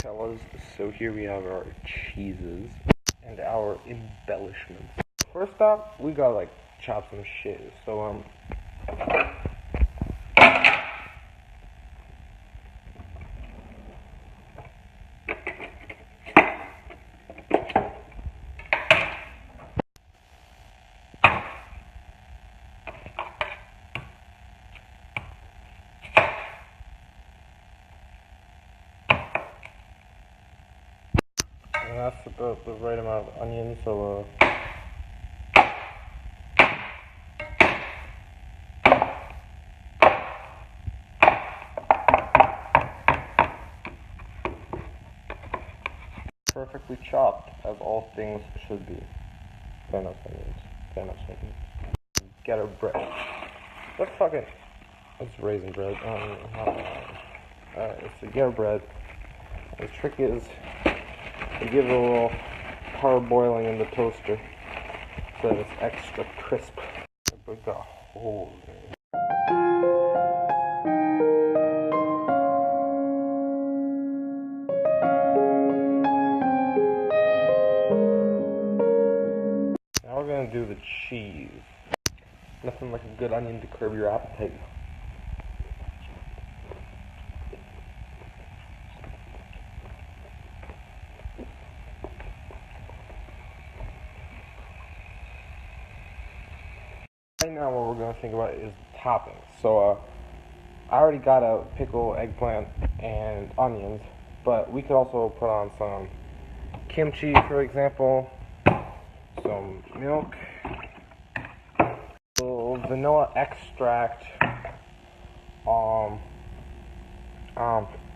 Fellas, so here we have our cheeses and our embellishments. First off, we gotta like chop some shit. So and that's about the right amount of onion. So perfectly chopped, as all things should be. Fair enough, onions. Fair enough, onions. Get our bread. Let's fucking. It's raisin bread. Alright, so get our bread. The trick is to give it a little parboiling in the toaster so that it's extra crisp. We got a hole there. Now we're gonna do the cheese. Nothing like a good onion to curb your appetite. Right now what we're going to think about is toppings. So I already got a pickle, eggplant, and onions, but we could also put on some kimchi, for example, some milk, a little vanilla extract,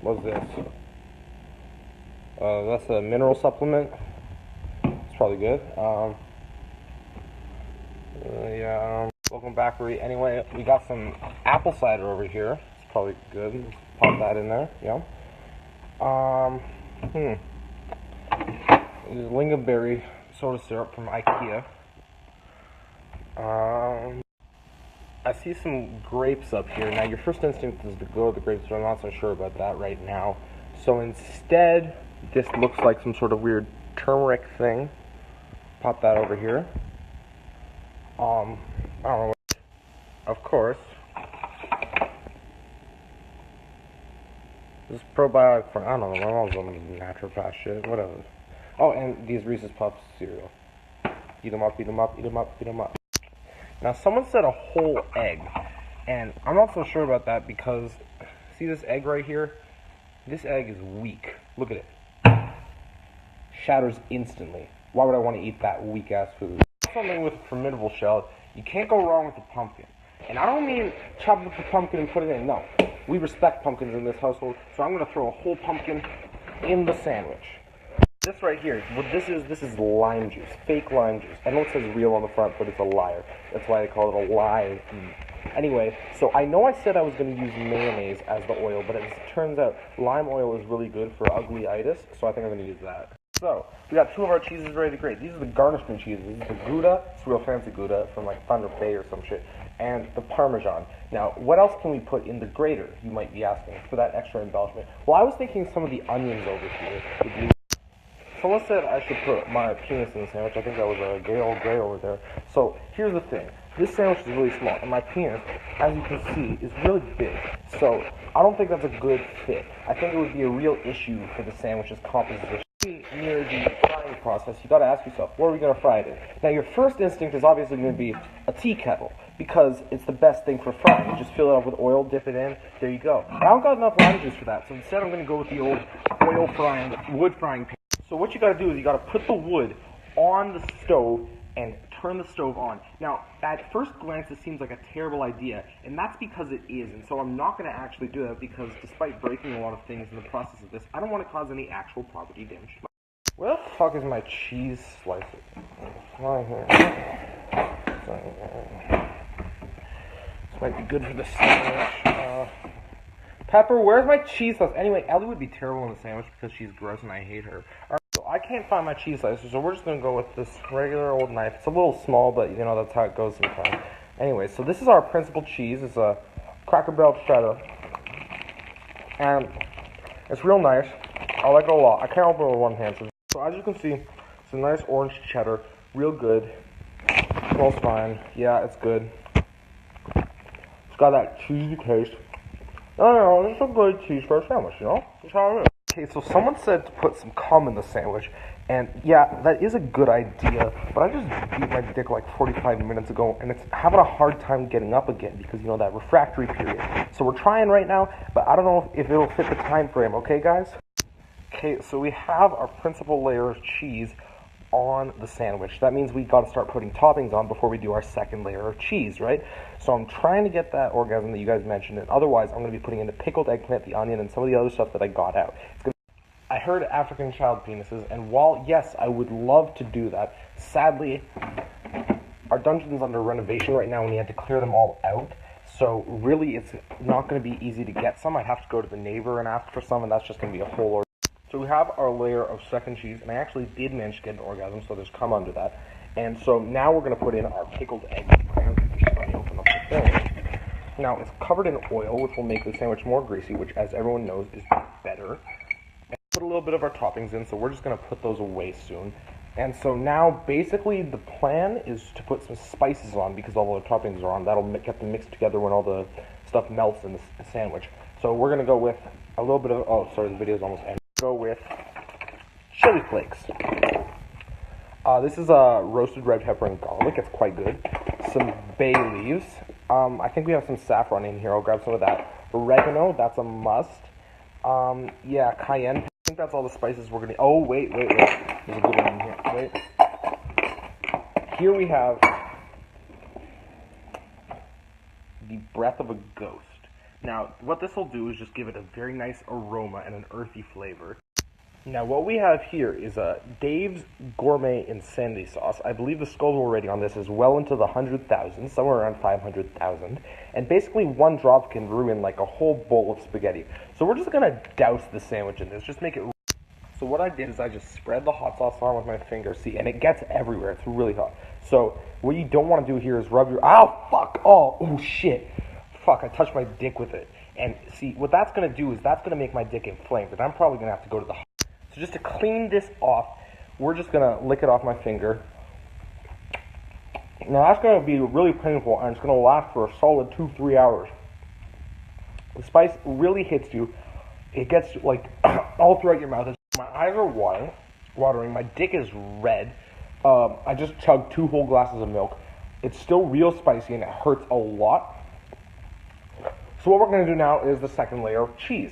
what's this? That's a mineral supplement. It's probably good. Welcome back, anyway, we got some apple cider over here. It's probably good. Let's pop that in there. Yeah. Lingonberry soda syrup from IKEA. I see some grapes up here. Now, your first instinct is to go to the grapes, but I'm not so sure about that right now. So instead, this looks like some sort of weird turmeric thing. Pop that over here. I don't know what. Of course, this is probiotic for, I don't know, my mom's on naturopath shit, whatever. Oh, and these Reese's Puffs cereal. Eat them up, eat them up, eat them up, eat them up. Now, someone said a whole egg, and I'm not so sure about that because, see this egg right here? This egg is weak. Look at it. Shatters instantly. Why would I want to eat that weak-ass food? Something with a formidable shell, you can't go wrong with a pumpkin. And I don't mean chop up the pumpkin and put it in. No, we respect pumpkins in this household, so I'm going to throw a whole pumpkin in the sandwich. This right here, what this is lime juice, fake lime juice. I know it says real on the front, but it's a liar. That's why they call it a lime. Anyway, so I know I said I was going to use mayonnaise as the oil, but as it turns out, lime oil is really good for ugly-itis, so I think I'm going to use that. So, we got two of our cheeses ready to grate. These are the garnishment cheeses. This is the Gouda, it's real fancy Gouda from like Thunder Bay or some shit, and the Parmesan. Now, what else can we put in the grater, you might be asking, for that extra embellishment? Well, I was thinking some of the onions over here would be. Someone said I should put my penis in the sandwich. I think that was a gay old gray over there. So, here's the thing. This sandwich is really small, and my penis, as you can see, is really big. So, I don't think that's a good fit. I think it would be a real issue for the sandwich's composition. Near the frying process, you got to ask yourself, what are we going to fry it in? Now, your first instinct is obviously going to be a tea kettle because it's the best thing for frying. You just fill it up with oil, dip it in, there you go. I don't got enough lime juice for that, so instead I'm going to go with the old wood frying pan. So what you got to do is you got to put the wood on the stove and turn the stove on. Now, at first glance, it seems like a terrible idea, and that's because it is, and so I'm not going to actually do that because despite breaking a lot of things in the process of this, I don't want to cause any actual property damage. Where the fuck is my cheese slicer? It's right here. This might be good for the sandwich. Pepper, where's my cheese sauce? Anyway, Ellie would be terrible in the sandwich because she's gross and I hate her. So I can't find my cheese slicer, so we're just going to go with this regular old knife. It's a little small, but you know, that's how it goes sometimes. Anyway, so this is our principal cheese. It's a Cracker Barrel cheddar. And it's real nice. I like it a lot. I can't open it with one hand. So as you can see, it's a nice orange cheddar, real good. Smells fine. Yeah, it's good. It's got that cheesy taste. I don't know, it's a good cheese for a sandwich, you know? That's how it is. Okay, so someone said to put some cum in the sandwich, and yeah, that is a good idea, but I just beat my dick like 45 minutes ago, and it's having a hard time getting up again because, you know, that refractory period. So we're trying right now, but I don't know if it'll fit the time frame, okay, guys? Okay, so we have our principal layer of cheese on the sandwich. That means we got to start putting toppings on before we do our second layer of cheese, right? So I'm trying to get that orgasm that you guys mentioned, and otherwise I'm going to be putting in the pickled eggplant, the onion, and some of the other stuff that I got out. I heard African child penises, and while, yes, I would love to do that, sadly, our dungeon's under renovation right now, and we had to clear them all out. So really, it's not going to be easy to get some. I'd have to go to the neighbor and ask for some, and that's just going to be a whole ordeal. So we have our layer of second cheese, and I actually did manage to get an orgasm, so there's cum under that. And so now we're going to put in our pickled eggplant. Just let me open up the thing. Now, it's covered in oil, which will make the sandwich more greasy, which, as everyone knows, is better. And put a little bit of our toppings in, so we're just going to put those away soon. And so now, basically, the plan is to put some spices on, because all the toppings are on. That'll get them mixed together when all the stuff melts in the sandwich. So we're going to go with a little bit of... Oh, sorry, the video's almost ended. Go with chili flakes. This is roasted red pepper and garlic. It's quite good. Some bay leaves. I think we have some saffron in here. I'll grab some of that. Oregano, that's a must. Yeah, cayenne. I think that's all the spices we're gonna. Oh, wait. There's a good one in here. Wait. Here we have the breath of a ghost. Now, what this will do is just give it a very nice aroma and an earthy flavor. Now, what we have here is Dave's Gourmet Insanity Sauce. I believe the Scoville rating on this is well into the 100,000, somewhere around 500,000. And basically, one drop can ruin like a whole bowl of spaghetti. So we're just going to douse the sandwich in this, just make it... So what I did is I just spread the hot sauce on with my finger, see, and it gets everywhere. It's really hot. So what you don't want to do here is rub your... Ow, fuck! Oh, shit! Fuck, I touched my dick with it. And see, what that's going to do is that's going to make my dick inflamed, and I'm probably going to have to go to the hospital. So just to clean this off, we're just going to lick it off my finger. Now that's going to be really painful, and it's going to last for a solid 2-3 hours. The spice really hits you. It gets like all throughout your mouth. My eyes are watering. My dick is red. I just chugged 2 whole glasses of milk. It's still real spicy, and it hurts a lot. So what we're going to do now is the second layer of cheese.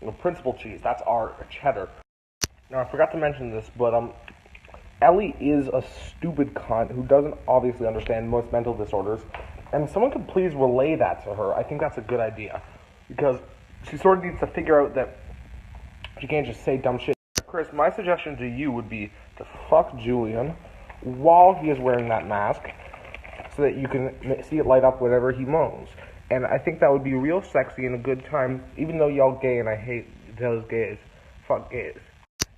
The principal cheese. That's our cheddar. Now, I forgot to mention this, but Ellie is a stupid cunt who doesn't obviously understand most mental disorders. And if someone could please relay that to her, I think that's a good idea. Because she sort of needs to figure out that she can't just say dumb shit. Chris, my suggestion to you would be to fuck Julian while he is wearing that mask so that you can see it light up whenever he moans. And I think that would be real sexy and a good time, even though y'all gay and I hate those gays. Fuck gays.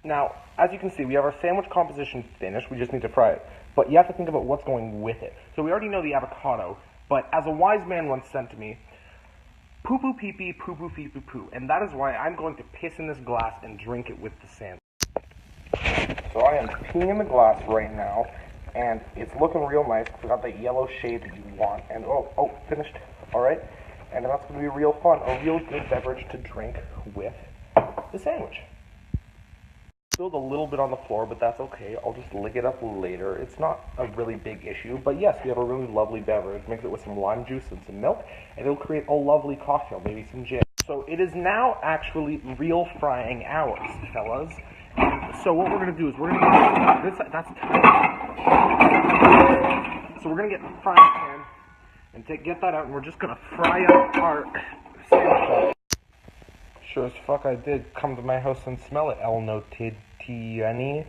Now, as you can see, we have our sandwich composition finished. We just need to fry it. But you have to think about what's going with it. So we already know the avocado, but as a wise man once said to me, poo-poo pee-pee, poo-poo pee-poo-poo. And that is why I'm going to piss in this glass and drink it with the sandwich. So I am peeing in the glass right now, and it's looking real nice. It's got that yellow shade that you want. And oh, finished. All right, and that's going to be real fun, a real good beverage to drink with the sandwich. Spilled a little bit on the floor, but that's okay. I'll just lick it up later. It's not a really big issue, but yes, we have a really lovely beverage. Mix it with some lime juice and some milk, and it'll create a lovely cocktail, maybe some gin. So it is now actually real frying hours, fellas. And so what we're going to do is we're going to get that's so we're going to get the frying pan and get that out, and we're just going to fry up our sandwich. Sure as fuck I did come to my house and smell it, El Notitiani.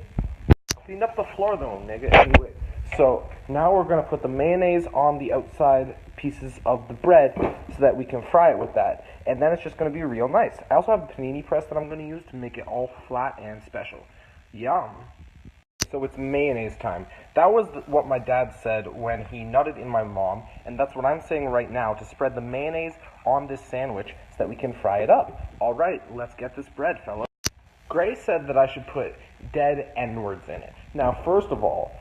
Cleaned up the floor though, nigga. Anyway, so now we're going to put the mayonnaise on the outside pieces of the bread so that we can fry it with that. And then it's just going to be real nice. I also have a panini press that I'm going to use to make it all flat and special. Yum. So it's mayonnaise time. That was what my dad said when he nutted in my mom, and that's what I'm saying right now, to spread the mayonnaise on this sandwich so that we can fry it up. Alright, let's get this bread, fellas. Gray said that I should put dead N-words in it. Now, first of all,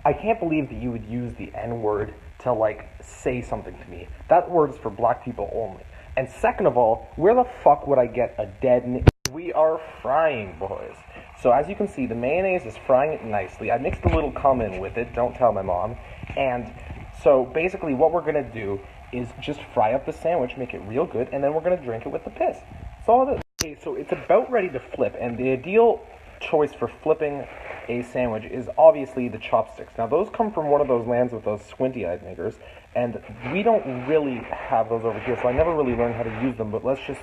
I can't believe that you would use the N-word to, like, say something to me. That word's for black people only. And second of all, where the fuck would I get a dead... We are frying, boys. So as you can see, the mayonnaise is frying it nicely. I mixed a little cum in with it, don't tell my mom. And so basically what we're going to do is just fry up the sandwich, make it real good, and then we're going to drink it with the piss. That's all it is. Okay, so it's about ready to flip, and the ideal choice for flipping a sandwich is obviously the chopsticks. Now those come from one of those lands with those squinty-eyed niggers, and we don't really have those over here, so I never really learned how to use them, but let's just...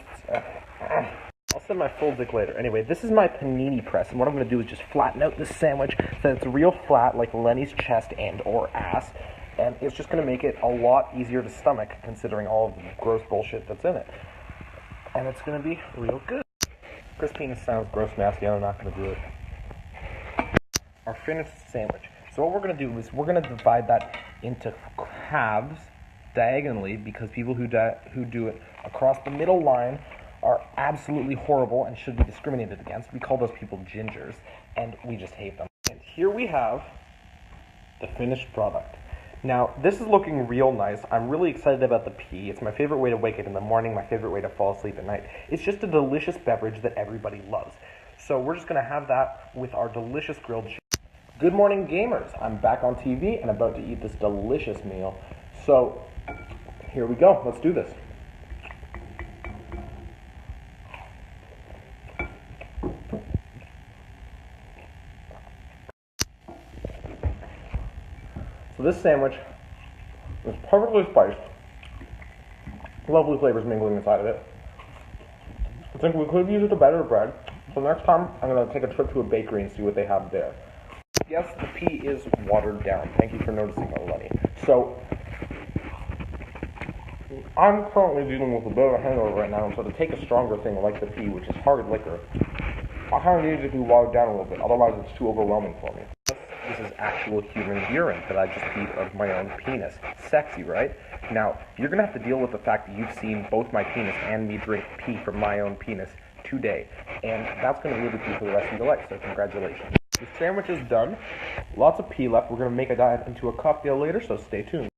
I'll send my full dick later. Anyway, this is my panini press, and what I'm going to do is just flatten out this sandwich so it's real flat like Lenny's chest and or ass, and it's just going to make it a lot easier to stomach considering all of the gross bullshit that's in it. And it's going to be real good. Crispiness sounds gross, nasty, I'm not going to do it. Our finished sandwich. So what we're going to do is we're going to divide that into halves diagonally because people who do it across the middle line are absolutely horrible and should be discriminated against. We call those people gingers, and we just hate them. And here we have the finished product. Now, this is looking real nice. I'm really excited about the pea. It's my favorite way to wake up in the morning, my favorite way to fall asleep at night. It's just a delicious beverage that everybody loves. So we're just going to have that with our delicious grilled chicken. Good morning, gamers. I'm back on TV and about to eat this delicious meal. So, here we go. Let's do this. So this sandwich is perfectly spiced. Lovely flavors mingling inside of it. I think we could use it to better bread. So next time, I'm going to take a trip to a bakery and see what they have there. Yes, the pea is watered down. Thank you for noticing, Lenny. So, I'm currently dealing with a bit of a hangover right now, and so to take a stronger thing like the pea, which is hard liquor, I kind of need it to be watered down a little bit, otherwise it's too overwhelming for me. This is actual human urine that I just beat out of my own penis. Sexy, right? Now, you're going to have to deal with the fact that you've seen both my penis and me drink pee from my own penis today, and that's going to live with you for the rest of your life, so congratulations. The sandwich is done. Lots of pee left. We're going to make a dive into a cocktail later, so stay tuned.